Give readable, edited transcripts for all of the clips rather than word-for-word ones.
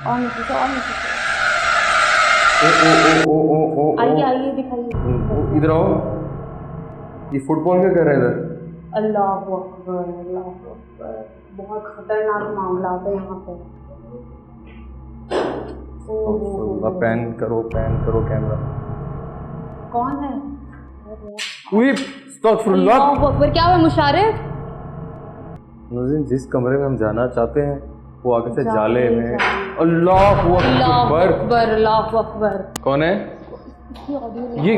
और नीचे से और नीचे से। ओ आइए आइए दिखाइए। इधर आओ। ये फुटबॉल क्या कर रहा है इधर? अल्लाह अकबर अल्लाह अकबर, बहुत खतरनाक मामला है यहाँ पे। पैन करो कैमरा। कौन है? अस्तगफुरुल्लाह। अल्लाह अकबर, क्या हुआ मुशारिफ? नाज़रीन, जिस कमरे में हम जाना चाहते हैं वो आगे से जाले में। जाले। अल्लाह अकबर। अल्लाह अकबर। कौन है इसकी ऑडियो ये?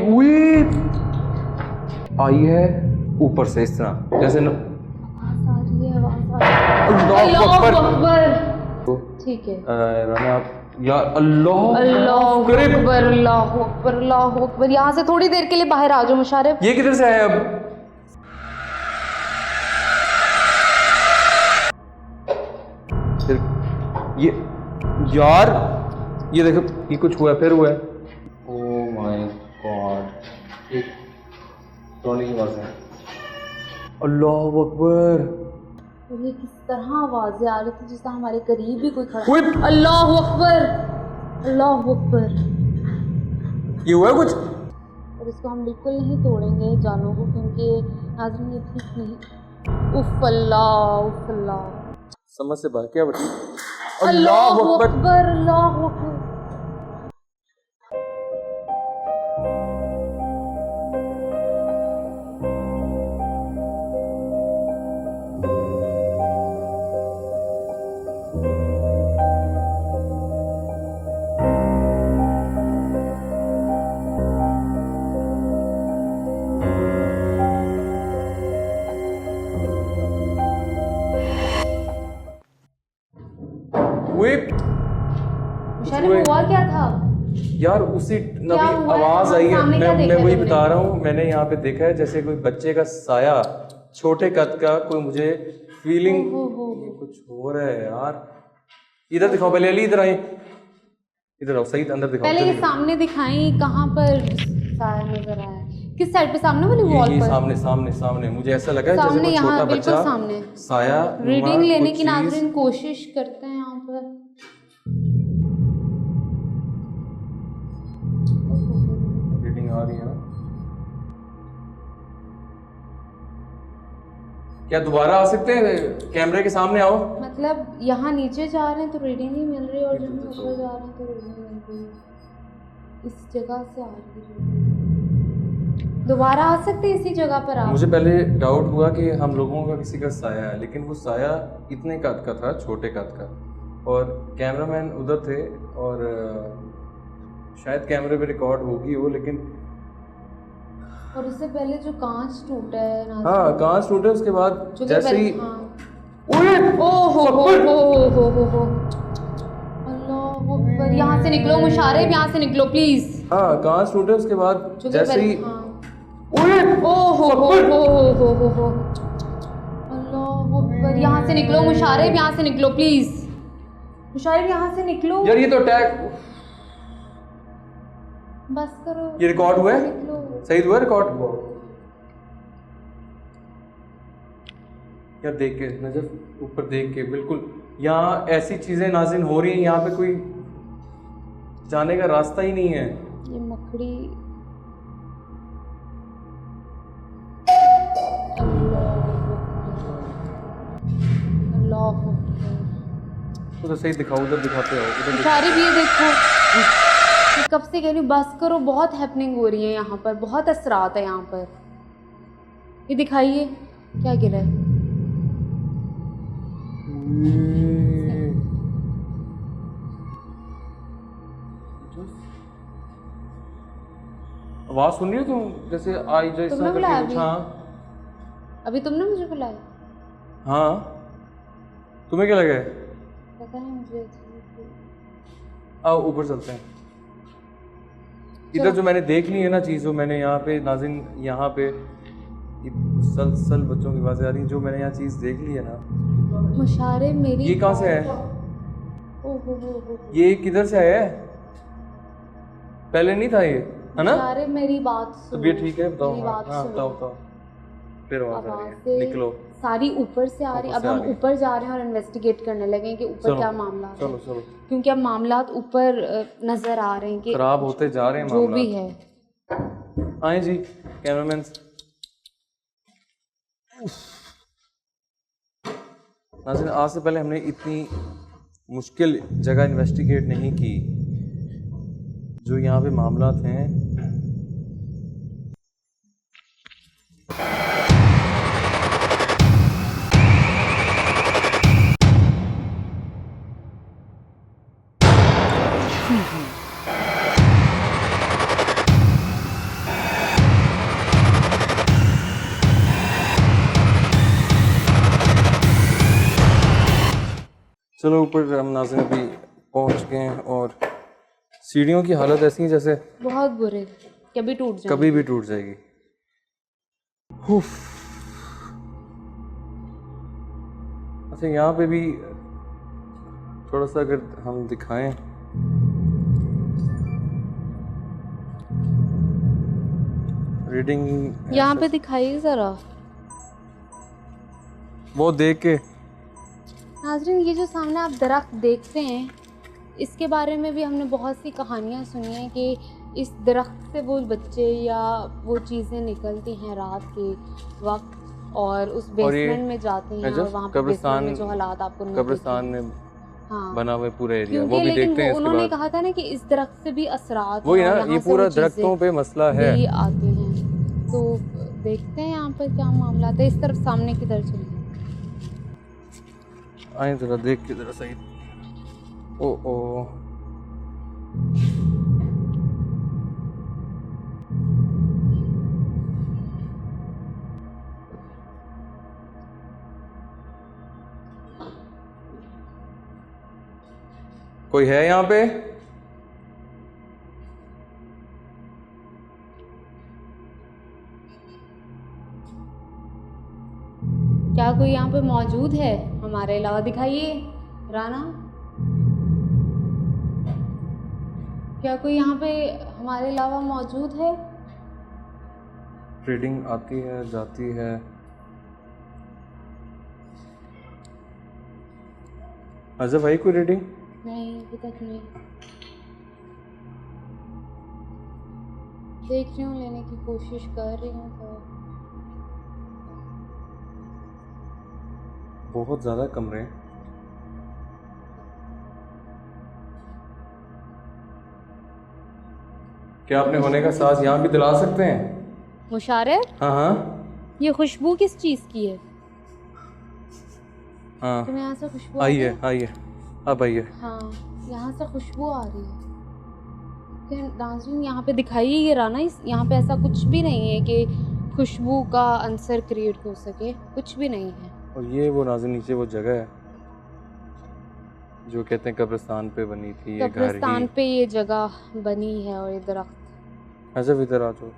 आई है ऊपर से इस तरह जैसे न... आवाज आ रही है, आवाज आ रही है। अल्लाह अकबर। अकबर। ठीक है। राना आप यार, अल्लाह अकबर अल्लाह अकबर। यहाँ से थोड़ी देर के लिए बाहर आ जाओ मुशारिफ। ये किधर से आया अब? ये यार, ये देखो, ये कुछ हुआ, फिर हुआ है। ओह माय गॉड, एक टोनी की आवाज है। अल्लाह अकबर। और ये किस तरह आवाजें आ रही थी जिससे हमारे करीब भी कोई खड़ा। अल्लाह अकबर अल्लाह अकबर। ये हुआ है कुछ? और इसको हम बिल्कुल नहीं तोड़ेंगे जानों को, क्योंकि नाज़रीन ये ठीक नहीं। उफ अल्लाह। समझ से बाहर क्या बता? अल्लाह अकबर अल्लाह अकबर। मुशारिफ, हुआ क्या था यार? उसी नबी आवाज आई है। मैं वही बता रहा हूँ, मैंने यहाँ पे देखा है जैसे कोई बच्चे का साया, छोटे कद का, कोई मुझे फीलिंग कुछ हो रहा है यार। इधर दिखाओ पहले, अली इधर आए, इधर आओ, सही अंदर दिखाओ। पहले ये सामने दिखाई, कहाँ पर साया नजर आया? किस साइड पे? सामने वाली वॉल पर? सामने मुझे ऐसा लगा है जैसे कोई छोटा बच्चा सामने साया रीडिंग लेने की नाज़रीन कोशिश करते हैं यहाँ पर। रीडिंग आ रही है ना? क्या दोबारा आ सकते हैं? कैमरे के सामने आओ। मतलब यहाँ नीचे जा रहे हैं तो रीडिंग नहीं मिल रही, और जब ऊपर जा रहे हैं तो रीडिंग मिल रही है। इस जगह से आ रही है। दोबारा आ सकते हैं इसी जगह पर आप? मुझे पहले डाउट हुआ कि हम लोगों का किसी का साया है, लेकिन वो साया इतने कद का था, छोटे कद का, और कैमरामैन उधर थे, और शायद कैमरे पे रिकॉर्ड होगी वो, लेकिन और उससे पहले जो कांच टूटा है ना? हाँ, कांच टूटे, उसके बाद जैसे ही अल्लाह अकबर। यहाँ से निकलो मुशारिफ, यहाँ से निकलो प्लीज। हाँ, कांच टूटे, उसके बाद जैसे ही अल्लाह अकबर। यहाँ से निकलो मुशारिफ, यहाँ से निकलो प्लीज। मुशारिफ, यहाँ से निकलो यार। ये तो अटैक, बस करो। ये रिकॉर्ड हुआ है? सही हुआ रिकॉर्ड? यार देख के, नजर ऊपर देख के, बिल्कुल यहाँ ऐसी चीजें नाज़रीन हो रही हैं, यहाँ पे कोई जाने का रास्ता ही नहीं है। ये मकड़ी अल्लाह उधर सही दिखाओ, उधर दिखाते हो, उधर मुशारिफ ये देखो, कब से कह रही हूँ बस करो, बहुत हैपनिंग हो रही है यहाँ पर, बहुत असरात है यहाँ पर। ये दिखाइए क्या गिरा है? आवाज सुन रही हो तुम? जैसे आई जो तुमने बुलाया अभी? हाँ अभी तुमने मुझे बुलाया? हाँ, तुम्हें क्या लगा? पता है मुझे। आओ ऊपर चलते हैं। इधर जो मैंने देख ली है ना चीज़, जो मैंने यहाँ पे नाज़रीन, यहाँ पे मुसलसल बच्चों की आवाज़ें आ रही हैं, जो मैंने यहाँ चीज़ देख ली है ना। मुशारिफ मेरी, ये कहाँ से है? ओहो, ये किधर से आया है? पहले नहीं था ये, है ना? मुशारिफ मेरी बात सुनो। तबीयत ठीक है? बताओ। मेरी बात हाँ सुनो। बताओ। फिर आवाज़ आ रही है, निकलो। सारी ऊपर से आ रही। अब हम ऊपर जा रहे हैं और इन्वेस्टिगेट करने लगे कि ऊपर क्या मामला है। चलो चलो, क्योंकि अब मामलात ऊपर नजर आ रहे हैं कि खराब होते जा रहे हैं जो भी है। आए जी कैमरामैन। नाज़रीन, आज से पहले हमने इतनी मुश्किल जगह इन्वेस्टिगेट नहीं की। जो यहाँ पे मामलात हैं, चलो ऊपर हम नाज़रीन अभी पहुँच गए हैं और सीढ़ियों की हालत ऐसी है जैसे बहुत बुरे, कभी टूट जाए, कभी भी टूट जाएगी। अच्छा, यहाँ पे भी थोड़ा सा अगर हम दिखाएं, रीडिंग यहाँ पे दिखाइए ज़रा। वो देख के नाज़रीन, ये जो सामने आप दरख्त देखते हैं, इसके बारे में भी हमने बहुत सी कहानियाँ सुनी हैं कि इस दरख्त से वो बच्चे या वो चीज़ें निकलती हैं रात के वक्त और उस बेसमेंट में जाते हैं और वहाँ पे बेसमेंट में जो हालात आपको कब्रिस्तान में हाँ बना हुआ पूरा एरिया वो भी देखते हैं। उन्होंने कहा था ना कि इस दरख्त से भी असरात वही ना, ये पूरा दरख्तों पे मसला है, आते हैं। तो देखते हैं यहाँ पर क्या मामला है। इस तरफ सामने किधर चलिए, आए जरा देख के जरा सही। ओ ओ कोई है यहाँ पे? क्या कोई यहाँ पे मौजूद है हमारे अलावा? दिखाइए राना, क्या कोई यहाँ पे हमारे अलावा मौजूद है? रीडिंग आती है जाती है। अच्छा भाई, कोई रीडिंग नहीं, अभी तक नहीं। देख रही हूँ, लेने की कोशिश कर रही हूँ तो बहुत ज़्यादा कमरे हैं। क्या आपने होने का साज यहाँ भी दिला सकते हैं? मुशारफ, हाँ हाँ। ये खुशबू किस चीज़ की है? हाँ, तुम्हें यहाँ से खुशबू आइए आइए, अब आइए। हाँ, यहाँ से खुशबू आ रही है। नाज़रीन, यहाँ पे दिखाइए ये राना, यहाँ पे ऐसा कुछ भी नहीं है कि खुशबू का अंसर क्रिएट हो सके, कुछ भी नहीं है। और ये वो नाज़रीन नीचे वो जगह है जो कहते हैं कब्रिस्तान पे बनी थी, ये घर ही कब्रिस्तान पे ये जगह बनी है और ये दरख्त। ऐसे इधर आ जाओ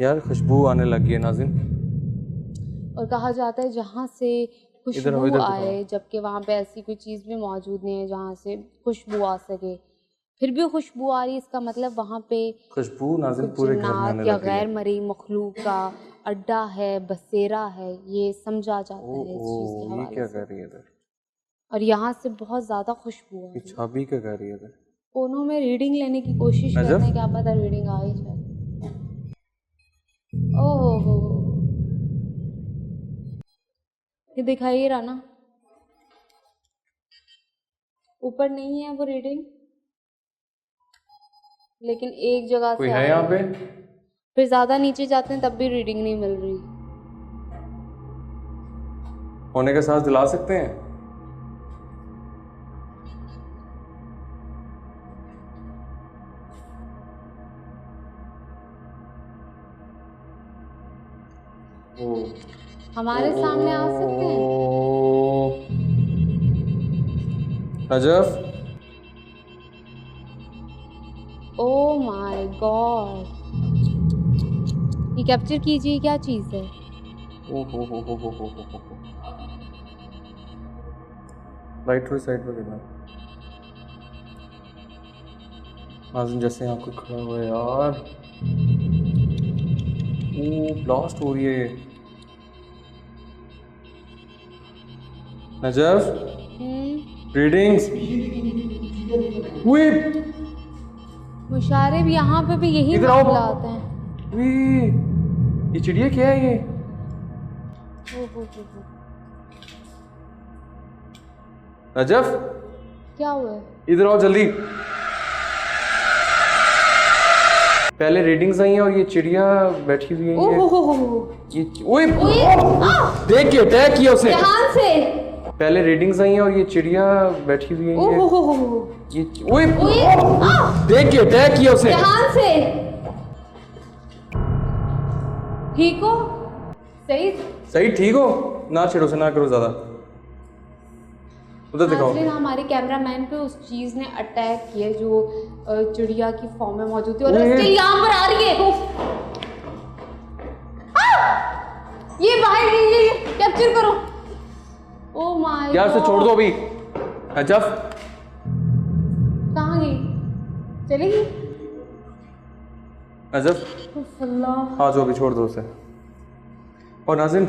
यार, खुशबू आने लगी है नाज़रीन। और कहा जाता है जहाँ से खुशबू आए, जबकि वहाँ पे ऐसी कोई चीज़ भी मौजूद नहीं है जहाँ से खुशबू आ सके, फिर भी खुशबू आ रही है, इसका मतलब वहाँ पे खुशबू नाज़रीन पूरे घर में आने लगी है। गैर मरी मखलूक का अड्डा है, बसेरा है, ये समझा जाता है इस चीज़ के हवाले से। क्या कर रही है इधर? और यहाँ से बहुत ज़्यादा खुशबू आ रही है। छाबी क्या कर रही है इधर? कोनों में रीडिंग लेने की कोशिश करते हैं, क्या पता रीडिंग आ ही जाए। ओहो, ये दिखाइए राना, ऊपर नहीं है वो रीडिंग, लेकिन एक जगह कोई से है यहाँ पे? फिर ज़्यादा नीचे जाते हैं तब भी रीडिंग नहीं मिल रही। होने का सांस दिला सकते हैं? हमारे सामने आ सकते हैं? रजफ, ओ माय गॉड, ये कैप्चर कीजिए, क्या चीज़ है? हो। राइट थोड़ी साइड पर गिरना नाज़रीन, जैसे यहाँ कोई खड़ा हुआ है यार। ओ, ब्लास्ट हो रही है। Najaf, readings. मुशारिब, यहाँ पे भी यही इधर आओ। मामला आता है। ये चिड़िया क्या है ये? हो। नजफ, क्या हुआ है? इधर आओ जल्दी। पहले रीडिंग्स आई हैं और ये चिड़िया बैठी हुई है। ये ओए, देख के अटैक किया उसने। ध्यान से। पहले रीडिंग्स आई हैं और ये चिड़िया बैठी हुई है। ये ओए, देख के अटैक किया उसने। ध्यान से। ठीक हो? सही ठीक हो? ना छेड़ो से, ना करो ज्यादा। उधर दिखाओ। नाज़रीन, हमारे कैमरामैन पे उस चीज ने अटैक किया जो चिड़िया की फॉर्म में मौजूद थी और स्टिल यहाँ पर आ रही है। ये बाहर, ये कैप्चर करो। ओ माय यार, उसे छोड़ दो अभी। नजफ, कहाँ गई? चली गई? नजफ, अल्लाह। हाँ जो अभी छोड़ दो उसे। और नाज़रीन,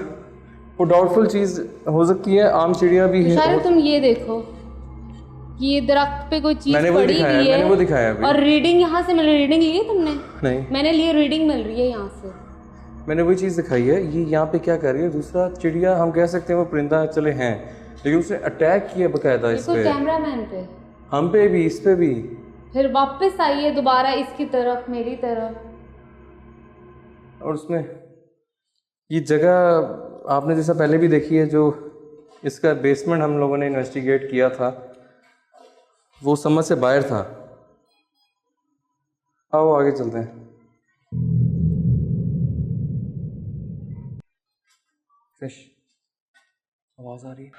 वो डाउटफुल चीज हो सकती है, आम चिड़िया भी है। शायद तुम ये देखो कि ये दरख्त पे कोई चीज पड़ी हुई है। मैंने वो दिखाया अभी। और रीडिंग यहाँ से मिल रही। रीडिंग ली है तुमने? नहीं, मैंने लिए। रीडिंग मिल रही है यहाँ से। मैंने वही चीज़ दिखाई है। ये यहाँ पे क्या कर रही है? दूसरा चिड़िया, हम कह सकते हैं वो परिंदा चले हैं, लेकिन उसने अटैक किया बकायदा इस पे। कैमरामैन पे, हम पे भी, इस पे भी। फिर वापस आई है दोबारा इसकी तरफ, मेरी तरफ। और उसमें ये जगह आपने जैसा पहले भी देखी है, जो इसका बेसमेंट हम लोगों ने इन्वेस्टिगेट किया था, वो समझ से बाहर था। आओ आगे चलते हैं। फिश, आवाज आ रही है।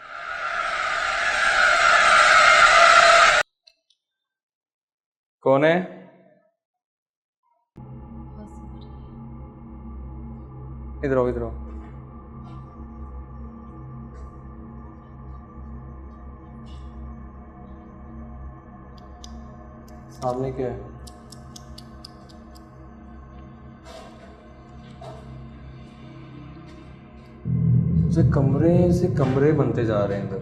कौन है? इधर आओ, इधर आओ। सामने क्या है? कमरे से कमरे बनते जा रहे हैं इधर।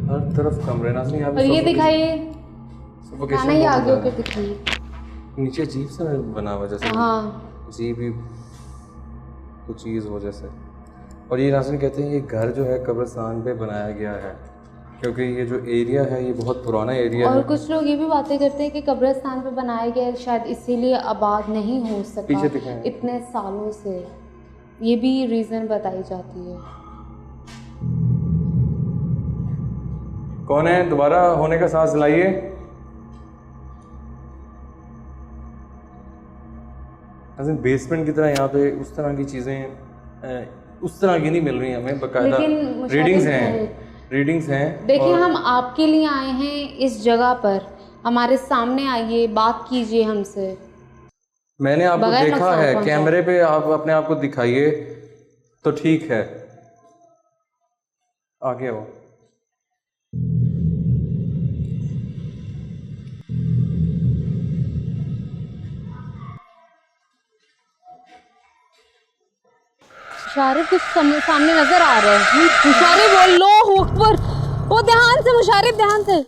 हर तरफ कमरे। ना यहाँ और ये दिखाइए, खाना ही आगे होकर दिखाइए। नीचे अजीब सा बना हुआ जैसे। हाँ, अजीब ही कुछ चीज़ हो जैसे। और ये नाज़रीन कहते हैं ये घर जो है कब्रिस्तान पे बनाया गया है, क्योंकि ये जो एरिया है ये बहुत पुराना एरिया है। और कुछ लोग ये भी बातें करते हैं कि कब्रिस्तान पे बनाया गया है, शायद इसीलिए आबाद नहीं हो सका इतने सालों से। ये भी रीज़न बताई जाती है। कौन है? दोबारा होने का सांस दिलाइए। बेसमेंट की तरह यहाँ पे उस तरह की चीज़ें उस तरह की नहीं मिल रही हमें, बकायदा रीडिंग्स हैं। देखिए, हम आपके लिए आए हैं इस जगह पर, हमारे सामने आइए, बात कीजिए हमसे। मैंने आपको देखा है कैमरे पे, आप अपने आप को दिखाइए तो ठीक है। आगे आओ। मुशारिब कुछ सामने नजर आ रहा है। मुशारिब, अल्लाहू अकबर। वो ध्यान से मुशारिब, ध्यान से।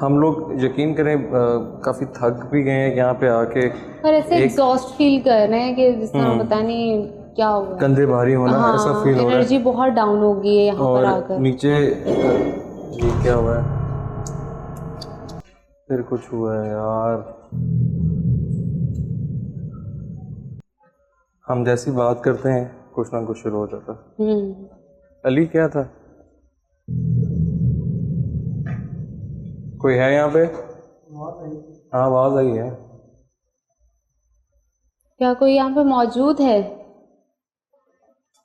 हम लोग यकीन करें काफ़ी थक भी गए हैं यहाँ पे आके, और ऐसे एग्जॉस्ट फील कर रहे हैं कि जिस तरह पता नहीं क्या हुआ, कंधे भारी होना, ऐसा फील हो रहा है। एनर्जी बहुत डाउन हो गई है यहाँ पर आकर। नीचे ये क्या हुआ है? फिर कुछ हुआ है यार। हम जैसी बात करते हैं कुछ ना कुछ शुरू हो जाता है। अली क्या था? कोई है यहाँ पे? हाँ आवाज आई है। क्या कोई यहाँ पे मौजूद है?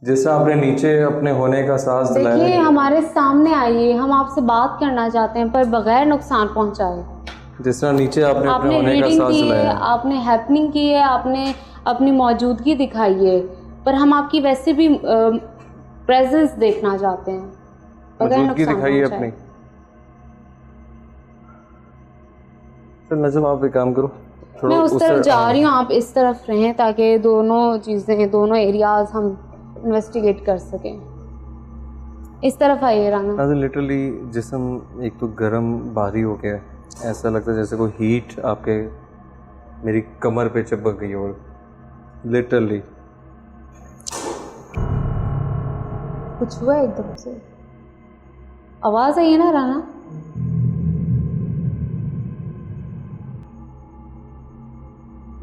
जैसा आपने नीचे अपने होने का एहसास दिलाया। देखिए हमारे सामने आइए, हम आपसे बात करना चाहते हैं पर बगैर नुकसान पहुंचाए। जिस तरह नीचे आपने अपने होने का रीडिंग एहसास की है, दिलाया, आपने हैपनिंग की है, आपने अपनी मौजूदगी दिखाई है, पर हम आपकी वैसे भी प्रेजेंस देखना चाहते हैं बगैर मौजूदगी नुकसान दिखाई है पहुंचाए। अपनी। फिर नजम आप एक काम करो, थोड़ा मैं उस तरफ जा रही हूँ, आप इस तरफ रहें ताकि दोनों चीज़ें, दोनों एरियाज हम इन्वेस्टिगेट कर सकें। इस तरफ आइए राना। लिटरली जिस्म एक तो गर्म भारी हो गया है, ऐसा लगता है जैसे कोई हीट आपके मेरी कमर पे चिपक गई हो लिटरली। कुछ हुआ एकदम से? आवाज़ आई है ना राना?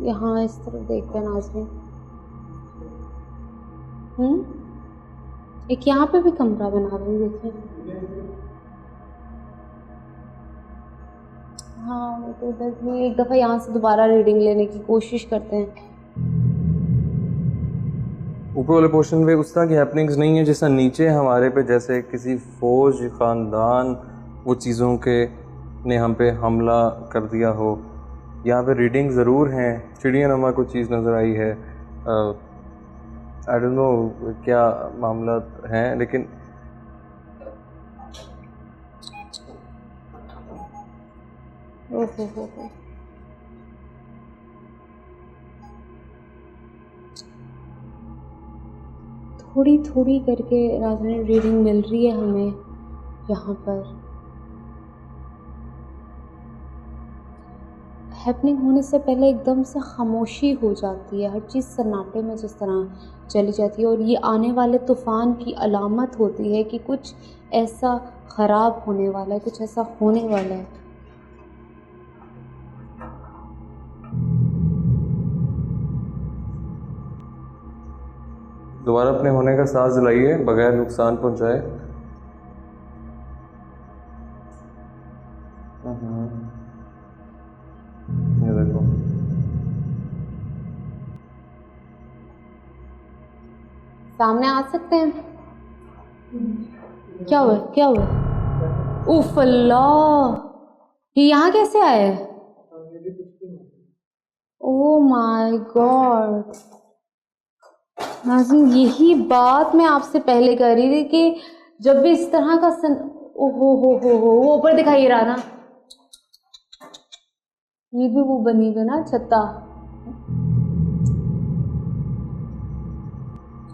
यहाँ इस तरफ देखते हैं नाज़रीन। एक यहाँ पे भी कमरा बना रही है, देखिए। हाँ वो तो इधर भी एक दफ़ा यहाँ से दोबारा रीडिंग लेने की कोशिश करते हैं। ऊपर वाले पोर्शन पे उस तरह की हैपनिंग्स नहीं है जैसा नीचे हमारे पे, जैसे किसी फौज ख़ानदान वो चीज़ों के ने हम पे हमला कर दिया हो। यहाँ पे रीडिंग ज़रूर हैं, चिड़िया नमा कुछ चीज़ नज़र आई है। आई डोंट नो क्या मामला हैं, लेकिन ओहो। थोड़ी थोड़ी करके राजनी रीडिंग मिल रही है हमें यहाँ पर। हैपनिंग होने से पहले एकदम से खामोशी हो जाती है, हर चीज़ सन्नाटे में जिस तरह चली जाती है, और ये आने वाले तूफ़ान की अलामत होती है कि कुछ ऐसा ख़राब होने वाला है, कुछ ऐसा होने वाला है। दोबारा अपने होने का सांस दिलाइए बगैर नुकसान पहुंचाए। ये देखो सामने आ सकते हैं? क्या हुआ, क्या हुआ? उफ अल्लाह, ये यहाँ कैसे आए? Oh my God. नाज़रीन यही बात मैं आपसे पहले कर रही थी कि जब भी इस तरह का ओहो हो वो ऊपर दिखाई रहा ना, ये भी वो बनी हुई ना छत्ता।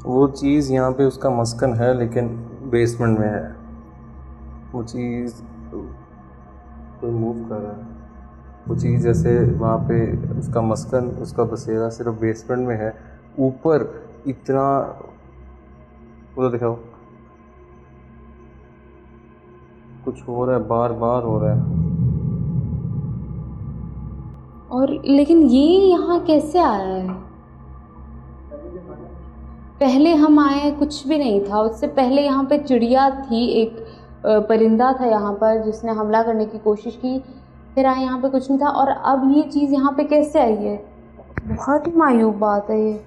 वो चीज़ यहाँ पे उसका मस्कन है लेकिन बेसमेंट में है। वो चीज़ कोई मूव कर रहा है, वो चीज़ जैसे वहाँ पे उसका मस्कन, उसका बसेरा सिर्फ बेसमेंट में है। ऊपर इतना उधर दिखाओ, कुछ हो रहा है, बार बार हो रहा है। और लेकिन ये यहाँ कैसे आया है? पहले हम आए कुछ भी नहीं था, उससे पहले यहाँ पे चिड़िया थी, एक परिंदा था यहाँ पर जिसने हमला करने की कोशिश की, फिर आए यहाँ पे कुछ नहीं था, और अब ये चीज़ यहाँ पे कैसे आई है? बहुत ही मायूब बात है ये।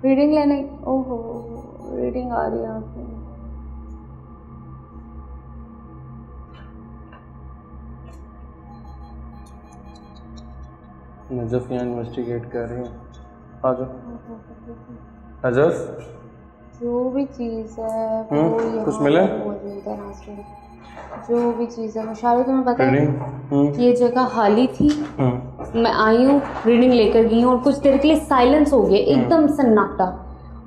रीडिंग लेने, ओहो रीडिंग आ रही है यहाँ से। नजफ यहाँ इन्वेस्टिगेट कर रही है। आ जाओ नजफ। जो भी चीज़ है वो यहाँ कुछ मिला? मौजूद है नाज़रीन, जो भी चीज़ है। मुशारे तुम्हें पता है ये जगह खाली थी, मैं आई हूँ रीडिंग लेकर गई हूँ और कुछ देर के लिए साइलेंस हो गया, एकदम सन्नाटा।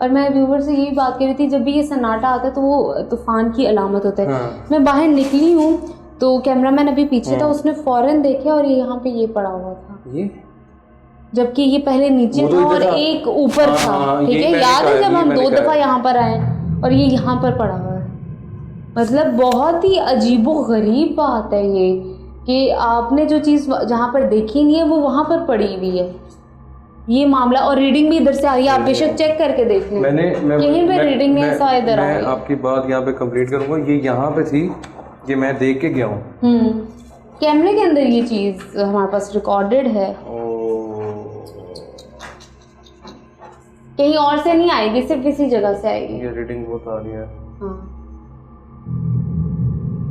और मैं व्यूवर से यही बात कर रही थी, जब भी ये सन्नाटा आता है तो वो तूफान की अलामत होता है। मैं बाहर निकली हूँ तो कैमरामैन अभी पीछे था, उसने फौरन देखा और ये यहाँ पे ये पड़ा हुआ था, जबकि ये पहले नीचे था और एक ऊपर था। ठीक है, याद है जब हम 2 दफ़ा यहाँ पर आए और ये यहाँ पर पड़ा हुआ है। मतलब बहुत ही अजीबो गरीब बात है ये कि आपने जो चीज़ जहाँ पर देखी नहीं है वो वहाँ पर पड़ी हुई है। ये मामला। और रीडिंग भी इधर से आ रही है, आप बेशक चेक करके देख लें। यहीं पे रीडिंग में ऐसा इधर आ रही है। मैं आपकी बात यहाँ पे कंप्लीट करूँगा। ये यहाँ पे थी, ये मैं देख के गया हूँ। कैमरे के अंदर ये चीज़ हमारे पास रिकॉर्डेड है। कहीं और से नहीं आएगी, सिर्फ इसी जगह से आएगी। ये रीडिंग बहुत आ रही है। हाँ,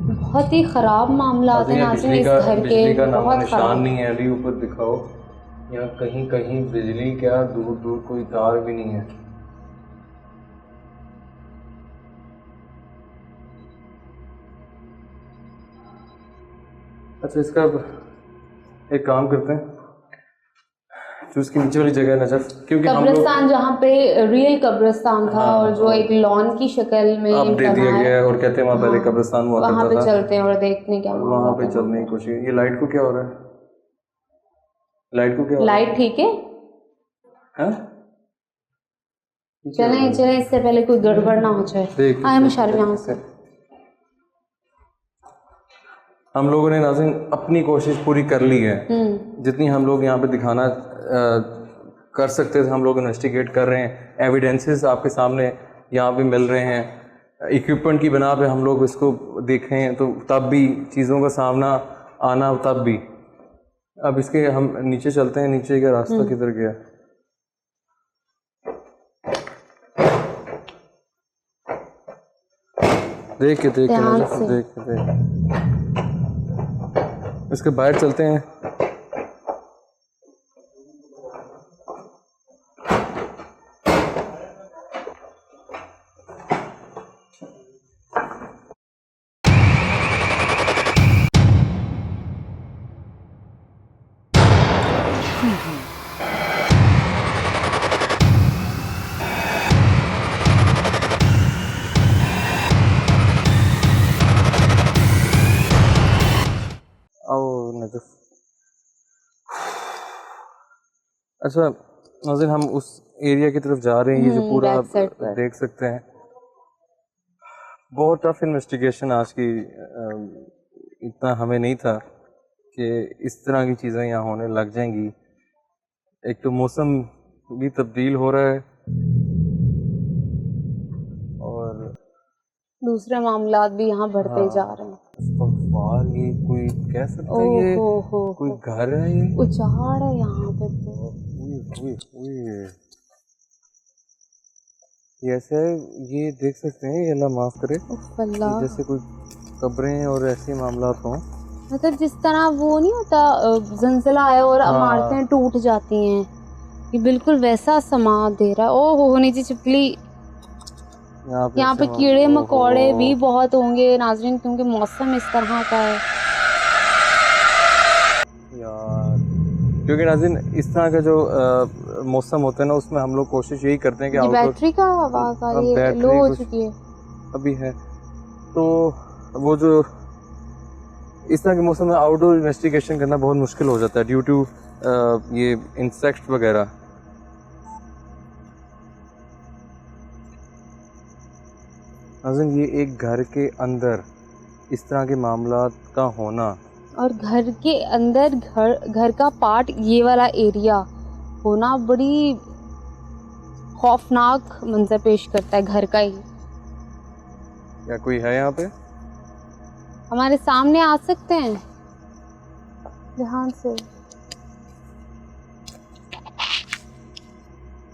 बहुत ही खराब मामला है नाज़रीन इस घर के। बिजली का नामो बहुत निशान नहीं है। अभी ऊपर दिखाओ, यहाँ कहीं कहीं बिजली, क्या दूर दूर कोई तार भी नहीं है। अच्छा, इसका एक काम करते हैं, जो उसकी नीचे वाली जगह है नजफ, क्योंकि कब्रिस्तान जहाँ पे रियल कब्रिस्तान था, हाँ, और जो एक लॉन की शक्ल में अब दे दिया गया है, और कहते हैं वहाँ पहले कब्रिस्तान हुआ करता था। वहाँ पे चलते हैं और देखने क्या वहाँ पे चलने की कोशिश। ये लाइट को क्या हो रहा है? लाइट को क्या हो रहा है? लाइट ठीक है? हाँ? चलें चलें, इससे पहले कोई गड़बड़ ना हो जाए। आए मुशारिफ यहाँ से। हम लोगों ने नाज़रीन अपनी कोशिश पूरी कर ली है। जितनी हम लोग यहाँ पे दिखाना कर सकते थे, हम लोग इन्वेस्टिगेट कर रहे हैं। एविडेंसेस आपके सामने यहाँ पे मिल रहे हैं। इक्विपमेंट की बना पे हम लोग इसको देख रहे हैं, तो तब भी चीज़ों का सामना आना, तब भी। अब इसके हम नीचे चलते हैं। नीचे का रास्ता किधर गया? देख के इसके बाहर चलते हैं। अच्छा नाज़रीन, हम उस एरिया की तरफ जा रहे हैं। ये जो पूरा आप देख सकते हैं, बहुत टफ इन्वेस्टिगेशन आज की। इतना हमें नहीं था कि इस तरह की चीज़ें यहाँ होने लग जाएंगी। एक तो मौसम भी तब्दील हो रहा है, और दूसरे मामला भी यहाँ बढ़ते जा रहे हैं। ये कोई कह सकता है ये कोई घर है, ये उजाड़ है यहाँ पे तो। ये ऐसे है, ये देख सकते हैं, ये अल्लाह माफ़ करे, जैसे कोई कब्रें और ऐसे मामला हों। मतलब जिस तरह वो नहीं होता, ज़लज़ला आया और इमारतें टूट जाती हैं, ये बिल्कुल वैसा समा दे रहा है। ओहो, नीचे छिपकली। यहाँ पे कीड़े मकोड़े भी बहुत होंगे नाज़रीन, क्योंकि मौसम इस तरह का है यार। क्योंकि नाज़रीन इस तरह का जो मौसम होता है ना, उसमें हम लोग कोशिश यही करते हैं कि बैटरी का आवाज़ आ रही है, लो हो चुकी है अभी है। तो वो जो इस तरह के मौसम में आउटडोर इन्वेस्टिगेशन करना बहुत मुश्किल हो जाता है, ड्यू टू ये इंसेक्ट्स वगैरह। नाज़रीन ये एक घर के अंदर इस तरह के मामलात का होना, और घर के अंदर घर का पार्ट, ये वाला एरिया होना, बड़ी खौफनाक मंजर पेश करता है घर का ही। क्या कोई है यहाँ पे? हमारे सामने आ सकते हैं ध्यान से।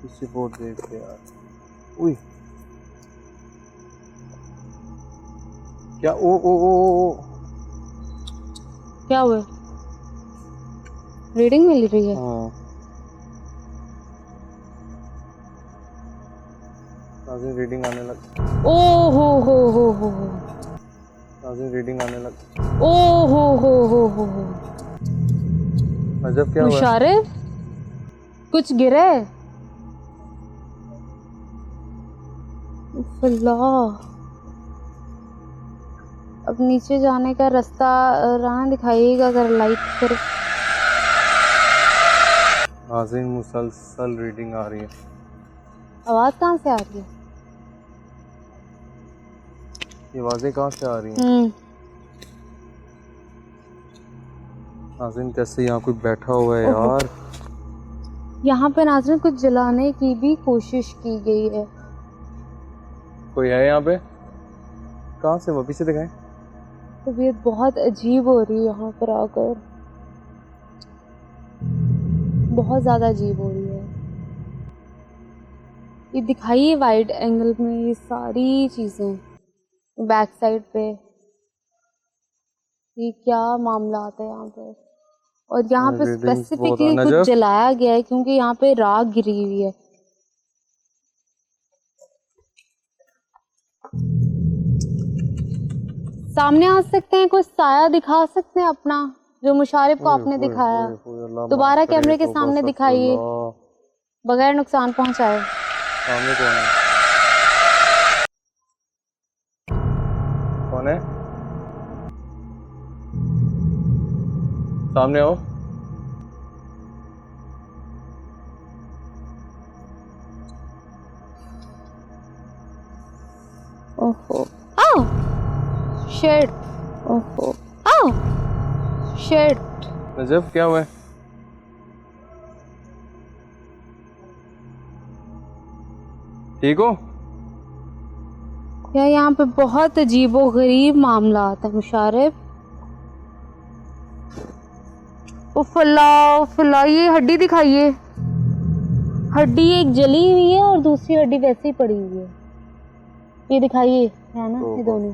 पीछे बोर्ड देख के यार। उई, क्या ओ क्या हुआ? रीडिंग मिल रही है। रीडिंग आने लग। ओ हो रीडिंग आने लग। ओ हो अजब, क्या हुआ? मुशारिफ, कुछ गिरे? अल्लाह, अब नीचे जाने का रास्ता राना दिखाइएगा अगर लाइट पर। नाज़रीन मुसलसल रीडिंग आ रही है। आवाज़ कहाँ से आ रही है? ये आवाज़ें कहाँ से आ रही हैं? नाज़रीन जैसे यहाँ कोई बैठा हुआ है यार। यहाँ पे नाज़रीन कुछ जलाने की भी कोशिश की गई है। कोई है यहाँ पे? कहाँ से? वो पीछे दिखाएं। तबीयत बहुत अजीब हो रही है यहाँ पर आकर, बहुत ज़्यादा अजीब हो रही है। ये दिखाइए वाइड एंगल में ये सारी चीज़ें बैक साइड पे, ये क्या मामला आता है यहाँ पर। और यहाँ पे स्पेसिफिकली कुछ जलाया गया है क्योंकि यहाँ पे राख गिरी हुई है। सामने आ सकते हैं, कुछ साया दिखा सकते हैं अपना, जो मुशारिफ को आपने दिखाया, दोबारा कैमरे के सामने दिखाइए बगैर नुकसान पहुंचाए। सामने कौन है? कौन है? सामने आओ। ओहो, आओ शिट, ओहो, आओ शिट। नजफ क्या हुआ है? ठीक हो? क्या यहाँ पे बहुत अजीबो गरीब मामला आता है मुशारिफ। उफ़ला, ये हड्डी दिखाइए। हड्डी एक जली हुई है और दूसरी हड्डी वैसे ही पड़ी हुई है। ये दिखाइए, है ना ये दोनों।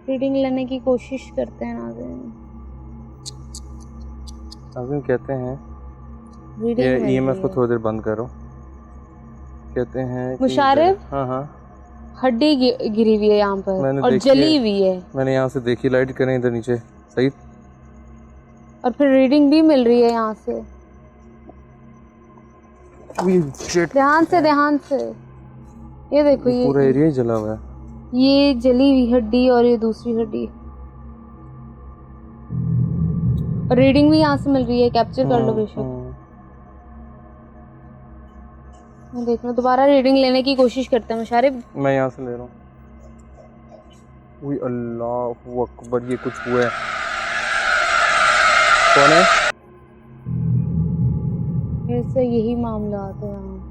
रीडिंग लेने की कोशिश करते हैं नाज़रीन। कहते हैं ये ईएमएफ को थोड़ी देर बंद करो। कहते हैं मुशारिफ, हाँ हाँ, हड्डी गिरी हुई है यहाँ पर और जली हुई है। मैंने यहाँ से देखी, लाइट करें इधर नीचे, सही। और फिर रीडिंग भी मिल रही है यहाँ से। ध्यान से ये देखो, ये पूरा एरिया ही जला हुआ है। ये जली हुई हड्डी और ये दूसरी हड्डी। और रीडिंग भी यहाँ से मिल रही है, कैप्चर कर लो बेशक। देख लो, दोबारा रीडिंग लेने की कोशिश करते हैं मुशारिफ। मैं यहाँ से ले रहा हूँ। अल्लाहु अकबर, ये कुछ हुआ है। कौन है? ऐसे यही मामला आता है यहाँ पे।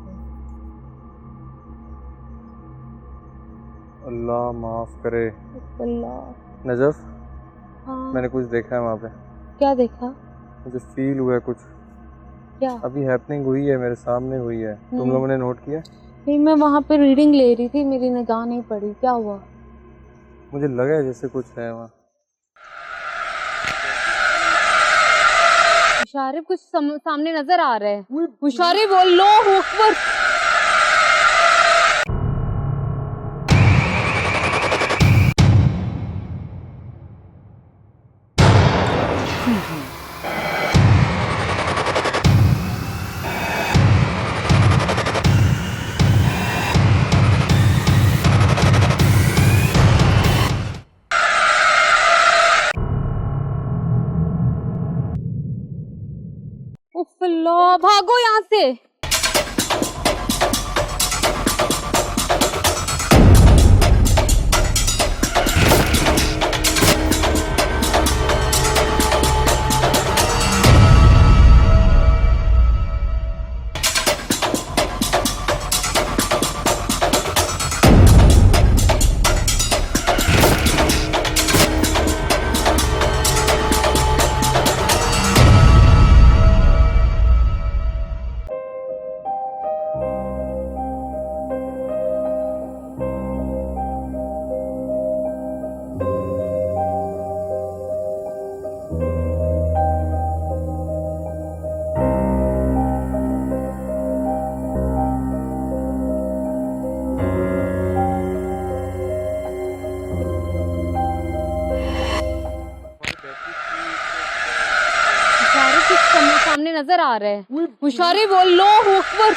अल्लाह माफ करे। अल्लाह। नजफ, हाँ, मैंने कुछ देखा है वहाँ पे। क्या देखा? मुझे फील हुआ है कुछ। क्या? अभी हैपनिंग हुई है, मेरे सामने हुई है। तुम लोगों ने नोट किया? नहीं, मैं वहाँ पे रीडिंग ले रही थी, मेरी निगाह नहीं पड़ी। क्या हुआ? मुझे लगा है जैसे कुछ है वहाँ। मुशारिफ, कुछ सामने नजर आ रहा है। मुशारिफ, अल्लाहु अकबर। उफ़्ला, भागो यहाँ से। सामने नजर आ रहा है। मुशारिफ, अल्लाहु अकबर।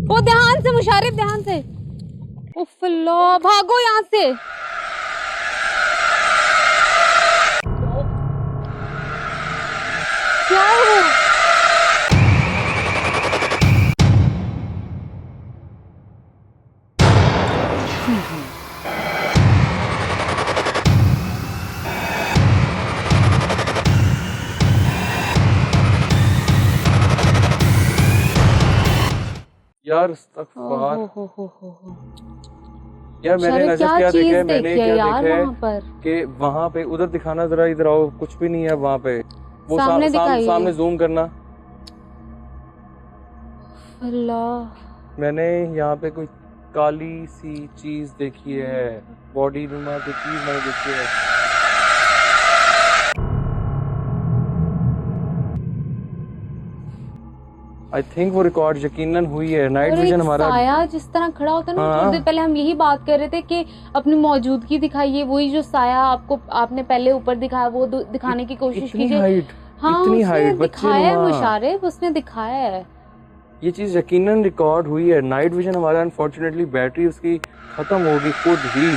वो ध्यान से मुशारिफ, ध्यान से। उफ़ अल्लाह, भागो यहाँ से। क्या हुआ? यार हो यार मैंने शरीफ, नजर क्या क्या देखा है, चीज मैंने देखी क्या है यार देखा है वहाँ पर? कि वहां पे उधर दिखाना, जरा इधर आओ, कुछ भी नहीं है वहां पे। वो सामने दिखाइए। सामने जूम करना। अल्लाह, मैंने यहाँ पे कोई काली सी चीज देखी है, बॉडी नुमा कोई चीज मैंने देखी है। आई थिंक वो रिकॉर्ड यकीनन हुई है। नाइट और विजन एक हमारा साया जिस तरह खड़ा होता है ना, हाँ। थोड़ी देर पहले हम यही बात कर रहे थे कि अपनी मौजूदगी दिखाइए, वही जो साया आपने पहले ऊपर दिखाया वो दिखाने की कोशिश इतनी कीजिए। हाइट, हाँ, इतनी उसने हाइट, दिखाया है बच्चे मुशारिफ, उसने दिखाया है। ये चीज यकीनन रिकॉर्ड हुई है। नाइट विजन हमारा अनफॉर्चुनेटली बैटरी उसकी खत्म होगी खुद ही।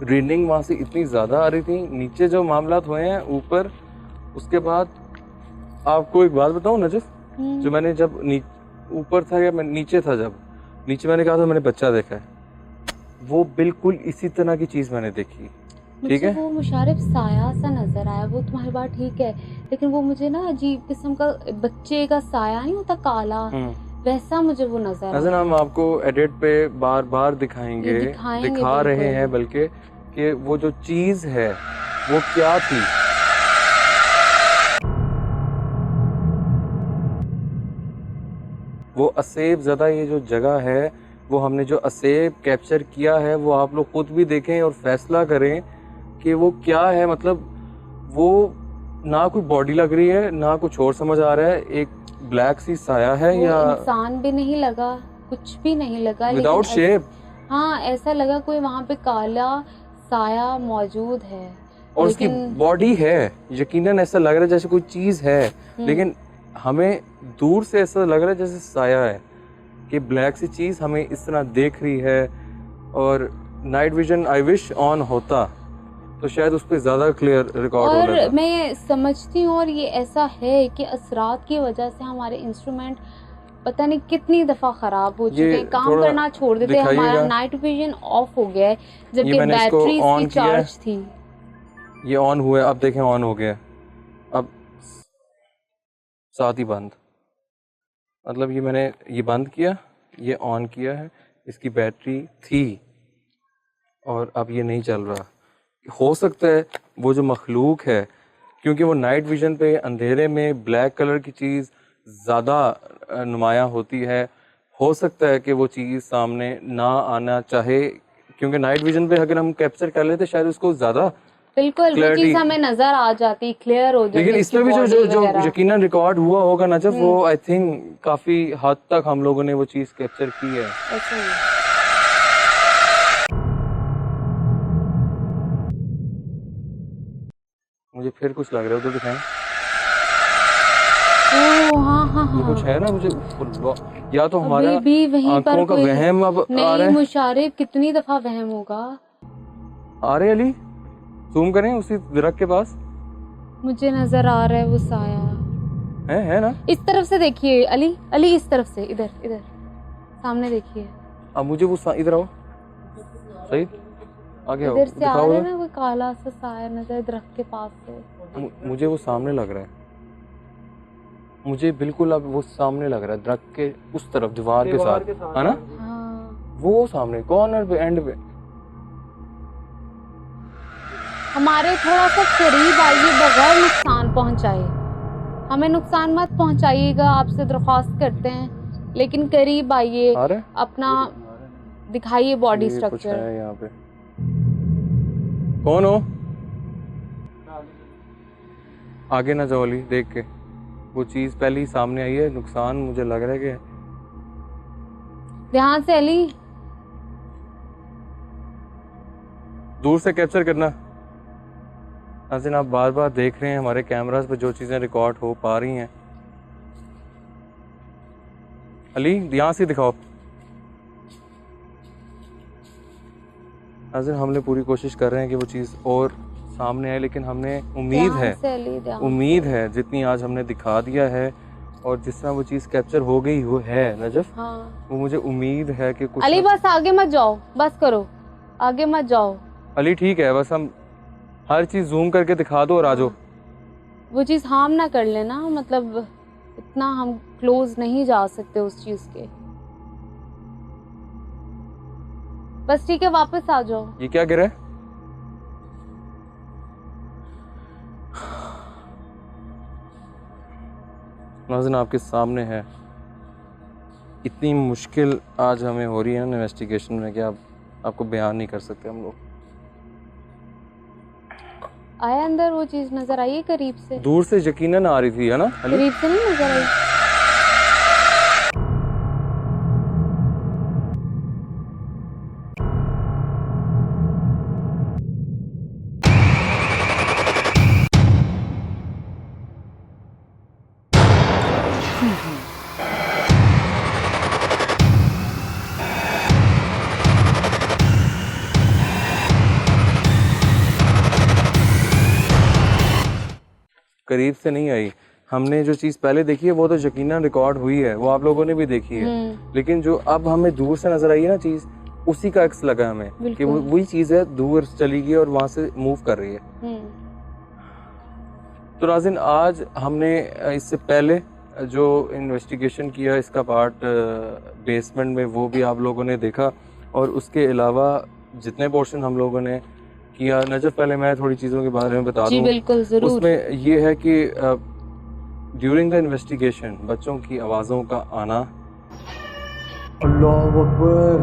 रीडिंग वहां से इतनी ज्यादा आ रही थी। नीचे जो मामलात हुए हैं ऊपर, उसके बाद आपको एक बात बताऊं नजफ, जो मैंने जब ऊपर था या मैं नीचे था, जब नीचे मैंने कहा था मैंने बच्चा देखा है, वो बिल्कुल इसी तरह की चीज मैंने देखी। ठीक है, वो मुशारिफ साया सा नजर आया, वो तुम्हारी बात ठीक है, लेकिन वो मुझे ना अजीब किस्म का बच्चे का साया नहीं होता काला, वैसा मुझे वो नजर आया। हम आपको एडिट पे बार बार दिखाएंगे, दिखा रहे हैं बल्कि कि वो जो चीज है वो क्या थी। वो असेब ज़्यादा ये जो जगह है, वो हमने जो असेब कैप्चर किया है वो आप लोग खुद भी देखें और फैसला करें कि वो क्या है। मतलब वो ना कोई बॉडी लग रही है, ना कुछ और समझ आ रहा है, एक ब्लैक सी साया है या इंसान भी नहीं लगा, कुछ भी नहीं लगा, विदाउट शेप। हाँ, ऐसा लगा कोई वहाँ पे काला साया मौजूद है और उसकी बॉडी है, यकीनन ऐसा लग रहा है जैसे कोई चीज है, लेकिन हमें दूर से ऐसा लग रहा है जैसे साया है कि ब्लैक सी चीज हमें इस तरह देख रही है। और night vision I wish on होता तो शायद उस पर ज्यादा क्लियर रिकॉर्ड हो जाता। और मैं समझती हूँ, और ये ऐसा है कि असरात की वजह से हमारे इंस्ट्रूमेंट पता नहीं कितनी दफा खराब हो चुके हैं, काम करना छोड़ देते हैं, हमारा नाइट विजन ऑफ हो गया है जबकि बैटरी इसकी चार्ज थी। ये ऑन हुआ है, अब देखें ऑन हो गया, अब साथ ही बंद। मतलब ये मैंने ये बंद किया, ये ऑन किया है, इसकी बैटरी थी और अब ये नहीं चल रहा। हो सकता है वो जो मखलूक है, क्योंकि वो नाइट विजन पे अंधेरे में ब्लैक कलर की चीज़ ज़्यादा नुमाया होती है, हो सकता है कि वो चीज़ सामने ना आना चाहे, क्योंकि नाइट विजन पे अगर हम कैप्चर कर लेते शायद उसको ज़्यादा बिल्कुल वो चीज हमें नजर आ जाती, क्लियर हो जाती। लेकिन इसमें भी जो यकीनन रिकॉर्ड हुआ होगा ना, जब वो आई थिंक काफी हद तक हम लोगों ने वो चीज कैप्चर की है। मुझे फिर कुछ लग रहा है, उधर दिखाएं। ये कुछ है ना, मुझे या तो हमारा भी वहीं आंखों का वहम अब आ रहा है। मुशारिफ कितनी दफा वहम होगा। आ रहे अली, जूम करें उसी दरख्त के पास, मुझे नजर आ रहा है वो साया है ना। इस तरफ से देखिए अली, अली इस तरफ से, इधर इधर सामने देखिए। अब मुझे वो इधर आओ, सही आगे आओ, इधर से आ रहा है ना कोई काला सा साया नजर दरख्त के पास से। मुझे वो सामने लग रहा है, मुझे बिल्कुल अब वो सामने लग रहा है, दरख्त के उस तरफ दीवार के साथ, है ना। हाँ। वो सामने कॉर्नर पे, एंड पे। हमारे थोड़ा सा करीब आइए बगैर नुकसान पहुंचाए, हमें नुकसान मत पहुंचाइएगा, आपसे दरख्वास्त करते हैं, लेकिन करीब आइए, अपना दिखाइए बॉडी स्ट्रक्चर। है यहाँ पे कौन हो, आगे ना जाओ अली, देख के वो चीज पहले ही सामने आई है, नुकसान मुझे लग रहा है कि ध्यान से अली, दूर से कैप्चर करना। नाज़रीन आप बार बार देख रहे हैं हमारे कैमरास पर जो चीजें रिकॉर्ड हो पा रही हैं। अली यहाँ से दिखाओ। नाज़रीन हमने पूरी कोशिश कर रहे हैं कि वो चीज़ और सामने आए, लेकिन हमने उम्मीद है जितनी आज हमने दिखा दिया है और जिस तरह वो चीज़ कैप्चर हो गई वो है नजफ, हाँ। वो मुझे उम्मीद है कि कुछ अली बस आगे मत जाओ, बस करो, आगे मत जाओ अली, ठीक है, बस हम हर चीज जूम करके दिखा दो और आ जाओ। वो चीज़ हार्म ना कर लेना, मतलब इतना हम क्लोज नहीं जा सकते उस चीज़ के। बस ठीक है, वापस आ जाओ। ये क्या गिरा है? नाज़रीन आपके सामने है, इतनी मुश्किल आज हमें हो रही है ना इन्वेस्टिगेशन में कि आपको बयान नहीं कर सकते हम लोग। आया अंदर वो चीज़ नजर आई है करीब से? दूर से यकीनन आ रही थी, है ना अली? करीब से नहीं नजर आई। करीब से नहीं आई। हमने जो चीज़ पहले देखी है वो तो यकीनन रिकॉर्ड हुई है, वो आप लोगों ने भी देखी है, लेकिन जो अब हमें दूर से नजर आई है ना चीज़, उसी का अक्स लगा हमें कि वही चीज़ है, दूर चली गई और वहां से मूव कर रही है। तो नाज़रीन आज हमने इससे पहले जो इन्वेस्टिगेशन किया इसका पार्ट बेसमेंट में, वो भी आप लोगों ने देखा, और उसके अलावा जितने पोर्शन हम लोगों ने किया। नजफ पहले मैं थोड़ी चीज़ों के बारे में बता दूं। बिल्कुल जरूर। उसमें ये है कि ड्यूरिंग द इन्वेस्टिगेशन बच्चों की आवाज़ों का आना, अल्लाह अकबर,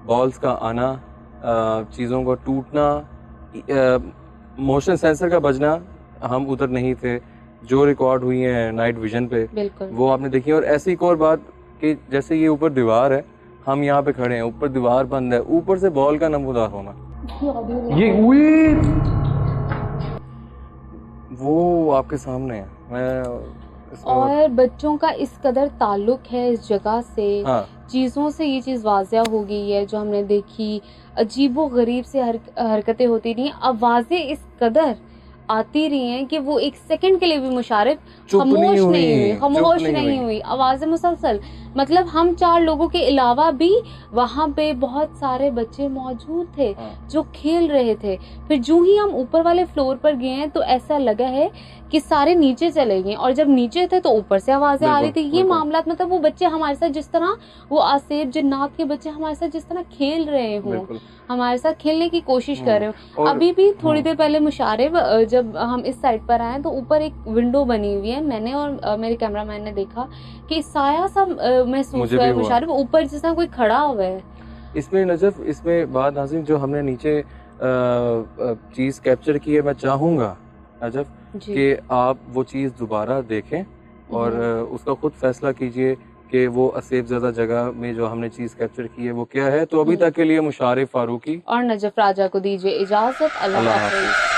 बॉल्स का आना, चीज़ों का टूटना, मोशन सेंसर का बजना, हम उधर नहीं थे, जो रिकॉर्ड हुई है नाइट विजन पे वो आपने देखी। और ऐसी एक और बात कि जैसे ये ऊपर दीवार है, हम यहाँ पे खड़े हैं, ऊपर दीवार बंद है, ऊपर से बॉल का नमूदार होना, ये वो आपके सामने है। और बच्चों का इस कदर ताल्लुक है इस जगह से, चीज़ों से ये चीज़ वाज़िया हो गई है जो हमने देखी। अजीबो गरीब से हरकतें होती रही, आवाज़ें इस कदर आती रही हैं कि वो एक सेकंड के लिए भी मुशारिफ खामोश नहीं हुई, आवाज़ें मुसलसल। मतलब हम 4 लोगों के अलावा भी वहाँ पे बहुत सारे बच्चे मौजूद थे जो खेल रहे थे। फिर जो ही हम ऊपर वाले फ्लोर पर गए हैं तो ऐसा लगा है कि सारे नीचे चले गए, और जब नीचे थे तो ऊपर से आवाज़ें आ रही थी। ये मामला, मतलब वो बच्चे हमारे साथ जिस तरह, वो आसेब जिन्नात के बच्चे हमारे साथ जिस तरह खेल रहे हो, हमारे साथ खेलने की कोशिश कर रहे हो। अभी भी थोड़ी देर पहले मुशारिफ जब हम इस साइड पर आए तो ऊपर एक विंडो बनी हुई है, मैंने और मेरे कैमरामैन ने देखा कि साया सा महसूस हुआ है मुशारिफ, ऊपर जिस तरह कोई खड़ा हुआ है। इसमें नजफ, इसमें बात नाज़रीन जो हमने नीचे चीज़ कैप्चर की है, मैं चाहूँगा नजफ कि आप वो चीज़ दोबारा देखें और उसका खुद फैसला कीजिए कि वो असेब ज़्यादा जगह में जो हमने चीज़ कैप्चर की है वो क्या है। तो अभी तक के लिए मुशारिफ फारूकी और नजफ राजा को दीजिए इजाज़त। अल्लाह हाफ़िज़।